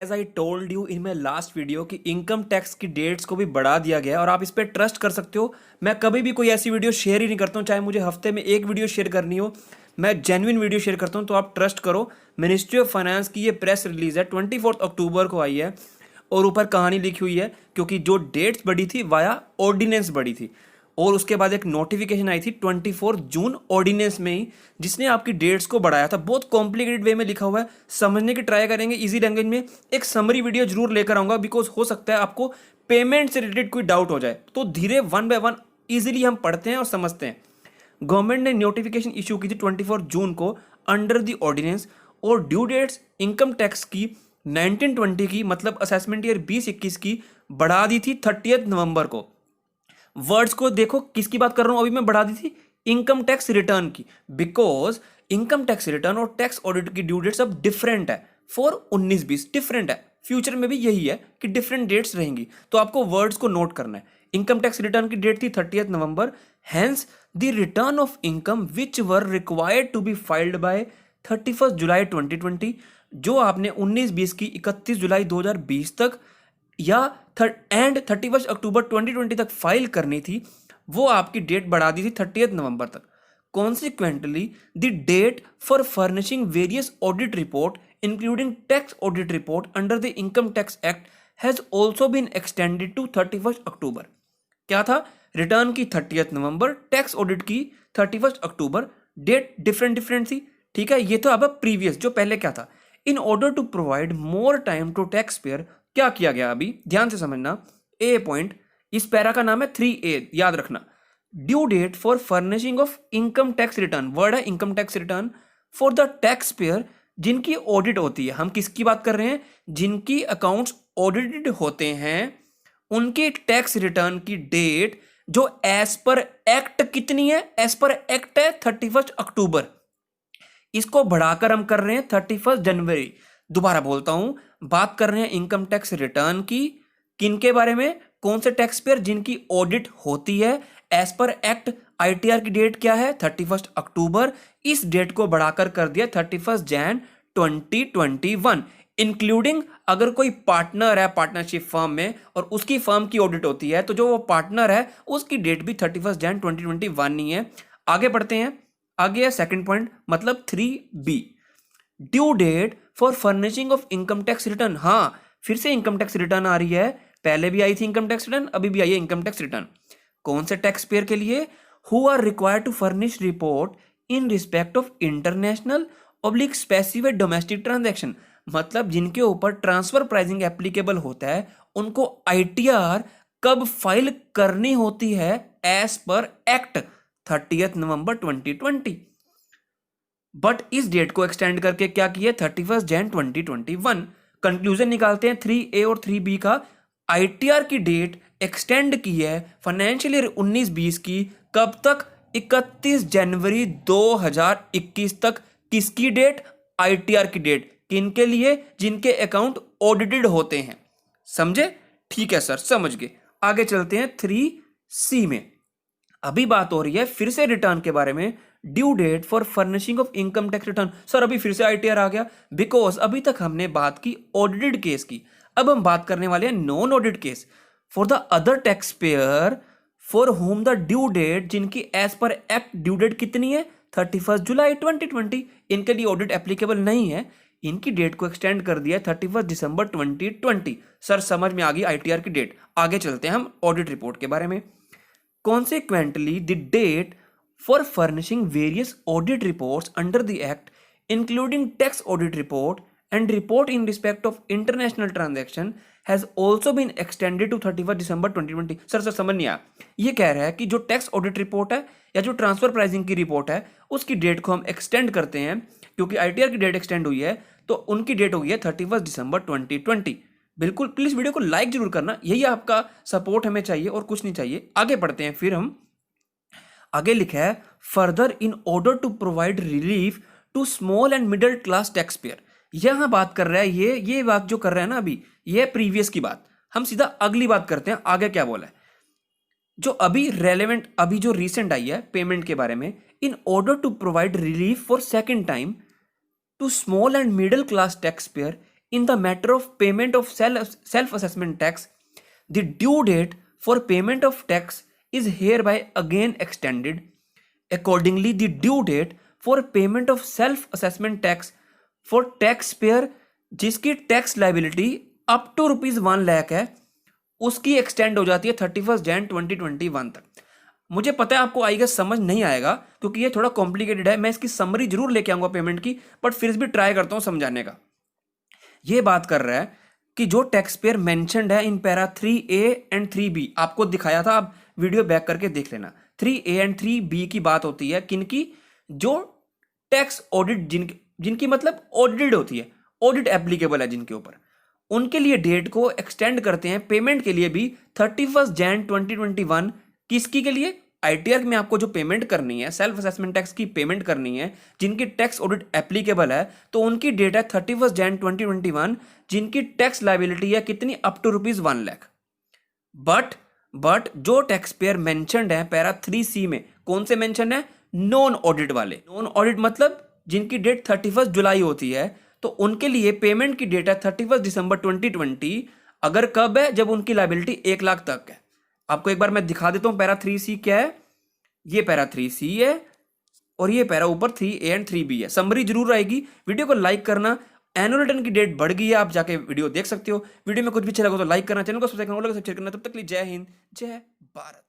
As I told you in my last video कि income tax की dates को भी बढ़ा दिया गया है और आप इस पर ट्रस्ट कर सकते हो। मैं कभी भी कोई ऐसी वीडियो शेयर ही नहीं करता हूँ, चाहे मुझे हफ्ते में एक वीडियो शेयर करनी हो, मैं जेन्युइन वीडियो शेयर करता हूँ, तो आप ट्रस्ट करो। मिनिस्ट्री ऑफ फाइनेंस की ये प्रेस रिलीज है, 24 अक्टूबर को आई है और ऊपर कहानी लिखी हुई है क्योंकि जो डेट्स बढ़ी थी वाया ऑर्डिनेंस बढ़ी थी और उसके बाद एक नोटिफिकेशन आई थी 24 जून ऑर्डिनेंस में ही, जिसने आपकी डेट्स को बढ़ाया था। बहुत कॉम्प्लिकेटेड वे में लिखा हुआ है, समझने की ट्राई करेंगे इजी लैंग्वेज में। एक समरी वीडियो जरूर लेकर आऊंगा बिकॉज हो सकता है आपको पेमेंट से रिलेटेड कोई डाउट हो जाए, तो धीरे वन बाय वन इजीली हम पढ़ते हैं और समझते हैं। गवर्नमेंट ने नोटिफिकेशन इशू की थी 24 जून को अंडर द ऑर्डिनेंस, और ड्यू डेट्स इनकम टैक्स की 1920 की मतलब असेसमेंट ईयर 2021 की बढ़ा दी थी 30 नवंबर को। वर्ड्स को देखो, किसकी बात कर रहा हूं अभी मैं, बढ़ा दी थी इनकम टैक्स रिटर्न की, बिकॉज इनकम टैक्स रिटर्न और टैक्स ऑडिट की ड्यू डेट्स अब डिफरेंट है फॉर 19-20, डिफरेंट है। फ्यूचर में भी यही है कि डिफरेंट डेट्स रहेंगी, तो आपको वर्ड्स को नोट करना है। इनकम टैक्स रिटर्न की डेट थी 30 नवंबर, hence the return of income which were required to be filed by 31 जुलाई 2020, जो आपने 19-20 की 31 जुलाई 2020 तक या 31 अक्टूबर 2020 तक फाइल करनी थी, वो आपकी डेट बढ़ा दी थी 30 नवंबर तक। Consequently the date for furnishing various audit report including tax audit report under the income tax act has also been extended to 31 October. क्या था? रिटर्न की 30 नवंबर, टैक्स ऑडिट की 31 अक्टूबर, डेट डिफरेंट डिफरेंट थी। ठीक है, ये तो अब प्रीवियस, जो पहले क्या था। In order to provide more time to taxpayer, क्या किया गया अभी ध्यान से समझना। ए पॉइंट, इस पैरा का नाम है 3A, याद रखना। Due date for furnishing of income tax return, word है income tax return, for the taxpayer जिनकी ऑडिट होती है। हम किसकी बात कर रहे हैं? जिनकी अकाउंट्स ऑडिटेड होते हैं, उनकी टैक्स रिटर्न की डेट जो एज पर एक्ट कितनी है? एज पर एक्ट है 31 अक्टूबर, इसको बढ़ाकर हम कर रहे हैं 31 जनवरी। दोबारा बोलता हूं, बात कर रहे हैं इनकम टैक्स रिटर्न की, किनके बारे में? कौन से टैक्स पेयर जिनकी ऑडिट होती है एज पर एक्ट। आईटीआर की डेट क्या है? 31 अक्टूबर। इस डेट को बढ़ाकर कर दिया 31 जनवरी 2021, इंक्लूडिंग अगर कोई पार्टनर है पार्टनरशिप फर्म में और उसकी फर्म की ऑडिट होती है, तो जो वो पार्टनर है उसकी डेट भी 31 जनवरी 2021 ही है। आगे बढ़ते हैं। आगे है सेकंड पॉइंट, मतलब 3B, due date for furnishing of income tax return. हाँ, फिर से इनकम टैक्स रिटर्न आ रही है, पहले भी आई थी इनकम टैक्स रिटर्न, अभी भी आई है इनकम टैक्स रिटर्न। कौन से टैक्स पेयर के लिए? Who are required to furnish report in respect of international oblique specific domestic transaction, मतलब जिनके ऊपर ट्रांसफर प्राइसिंग एप्लीकेबल होता है, उनको आईटीआर कब फाइल करनी होती है? As per act 30 November 2020। But इस डेट को एक्सटेंड करके क्या किया? 31 जनवरी 2021। कंक्लूजन निकालते हैं 3A और 3B का। आईटीआर की डेट एक्सटेंड की है फाइनेंशियल ईयर 19-20 की, कब तक? 31 जनवरी 2021 तक। किसकी डेट? आईटीआर की डेट। किनके लिए? जिनके अकाउंट ऑडिटेड होते हैं। समझे? ठीक है सर, समझ गए। आगे चलते हैं 3C में। अभी बात हो रही है फिर से रिटर्न के बारे में। Due date for furnishing of income tax return. Sir अभी फिर से आईटीआर आ गया, बिकॉज अभी तक हमने बात की ऑडिटेड केस की, अब हम बात करने वाले हैं non audit case. For the other taxpayer for whom the due date, जिनकी as per act due date कितनी है? 31 जुलाई 2020। इनके लिए ऑडिट एप्लीकेबल नहीं है, इनकी डेट को एक्सटेंड कर दिया 31 दिसंबर 2020। सर समझ में आ गई आईटीआर की डेट। आगे चलते हैं हम ऑडिट रिपोर्ट के बारे में। Consequently, the date for furnishing various audit reports under the Act, including tax audit report and report in respect of international transaction, has also been extended to 31 December 2020। Sir समझ नहीं आया। ये कह रहा है कि जो टैक्स ऑडिट रिपोर्ट है या जो ट्रांसफर प्राइसिंग की रिपोर्ट है, उसकी डेट को हम एक्सटेंड करते हैं, क्योंकि आईटीआर की डेट एक्सटेंड हुई है तो उनकी डेट हो गई है 31 दिसंबर 2020। बिल्कुल, प्लीज वीडियो को लाइक जरूर करना, यही आपका सपोर्ट हमें चाहिए और कुछ नहीं चाहिए। आगे बढ़ते हैं। फिर हम आगे लिखा है further in order to provide relief to small and middle class tax payer. यहां बात कर रहा है, ये बात जो कर रहा है ना अभी, ये प्रीवियस की बात। हम सीधा अगली बात करते हैं, आगे क्या बोला है। जो अभी रेलेवेंट, अभी जो रिसेंट आई है पेमेंट के बारे में, in order to provide relief for second time to small and middle class taxpayer In the matter of payment of self-assessment tax, the due date for payment of tax is hereby again extended. Accordingly, the due date for payment of self-assessment tax for taxpayer जिसकी tax liability up to ₹1 lakh है, उसकी extend हो जाती है 31 जनवरी 2021 तक। मुझे पता है आपको आई गेस समझ नहीं आएगा क्योंकि ये थोड़ा कॉम्प्लिकेटेड है। मैं इसकी समरी जरूर लेके आऊंगा पेमेंट की, बट फिर भी ट्राई करता हूं समझाने का। ये बात कर रहा है कि जो टैक्स पेयर मेंशन्ड है in para 3A and 3B, आपको दिखाया था, आप वीडियो बैक करके देख लेना। 3A एंड 3B की बात होती है किनकी? जो टैक्स ऑडिट जिनकी मतलब ऑडिटेड होती है, ऑडिट एप्लीकेबल है जिनके ऊपर, उनके लिए डेट को एक्सटेंड करते हैं पेमेंट के लिए भी 31 जनवरी 2021। किसकी के लिए? आईटीआर में आपको जो पेमेंट करनी है, सेल्फ असेसमेंट टैक्स की पेमेंट करनी है, जिनकी टैक्स ऑडिट एप्लीकेबल है, तो उनकी डेट है 31 जनवरी 2021, जिनकी टैक्स लाइबिलिटी है कितनी? Up to ₹1 lakh. बट जो टैक्स पेयर मेंशन्ड है पैरा 3C में, कौन से मेंशन है? नॉन ऑडिट वाले। नॉन ऑडिट मतलब जिनकी डेट 31 जुलाई होती है, तो उनके लिए पेमेंट की डेट है 31 दिसंबर 2020। अगर कब है? जब उनकी लाइबिलिटी 1 लाख तक है। आपको एक बार मैं दिखा देता हूं पैरा 3C क्या है। ये पैरा 3C है और ये पैरा ऊपर 3A एंड 3B है। समरी जरूर आएगी। वीडियो को लाइक करना। एनुअल रिटर्न की डेट बढ़ गई है, आप जाके वीडियो देख सकते हो। वीडियो में कुछ भी अच्छा लगा तो लाइक करना, चैनल को सब्सक्राइब करना, तब तक के लिए जय हिंद, जय भारत।